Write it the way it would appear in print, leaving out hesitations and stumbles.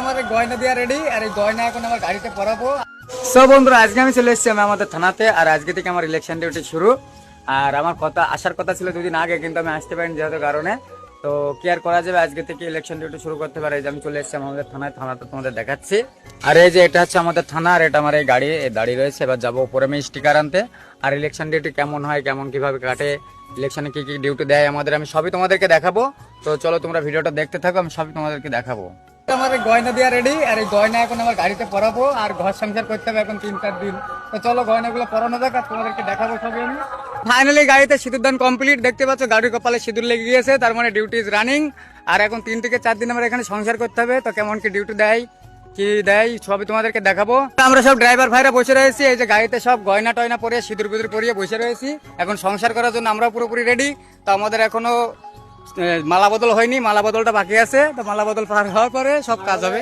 আমার গয়না দেওয়া রেডি, আর এই গয়না এখন আমার গাড়িতে পরাবো। সব বন্ধুরা, আজকে আমি চলে এসেছি আমাদের থানাতে, আর আজকে থেকে আমার ইলেকশন ডিউটি শুরু। আর আমার আসার কথা ছিল দুদিন আগে, কিন্তু আমি আসতে পারিনি যেহেতু কারণে। তো কি আর করা যাবে, আজকে থেকে ইলেকশন ডিউটি শুরু করতে পারে। আমি চলে এসেছি আমাদের থানায়, থানাটা তোমাদের দেখাচ্ছি। আর এই যে এটা হচ্ছে আমাদের থানা, আর এটা আমার এই গাড়ি দাঁড়িয়ে রয়েছে। এবার যাবো উপরে আমি স্টিকার আনতে। আর ইলেকশন ডিউটি কেমন হয়, কেমন কিভাবে কাটে, ইলেকশনে কি কি ডিউটি দেয় আমাদের, আমি সবই তোমাদেরকে দেখাবো। তো চলো তোমরা ভিডিওটা দেখতে থাকো, আমি সবই তোমাদেরকে দেখাবো। আমার গয়না দেওয়া রেডি, আর এই গয়না এখন আমার গাড়িতে পরাবো। আর ঘর সংসার করতে হবে এখন 3-4 দিন। তো চলো গয়নাগুলো পরানো যাক, আর তোমাদেরকে দেখাবো সবই আমি। ফাইনালি গাড়িতে সিঁদুরদান কমপ্লিট, দেখতে পাচ্ছ গাড়ির কপালে সিঁদুর লেগে গিয়েছে, তার মানে ডিউটি ইজ রানিং। আর এখন 3 থেকে 4 দিন আমার এখানে সংসার করতে হবে। তো কেমন কি ডিউটি দেয়, কি দেয়, সবই তোমাদেরকে দেখাবো। আমরা সব ড্রাইভার ভাইরা বসে রয়েছি, এই যে গাড়িতে সব গয়না টয়না পরে সিঁদুর বিদুর পরিয়ে বসে রয়েছি। এখন সংসার করার জন্য আমরা পুরোপুরি রেডি। তো আমাদের এখনো মালা বদল হয়নি, মালা বদলটা বাকি আছে। তো মালা বদল পার হওয়ার পরে সব কাজ হবে।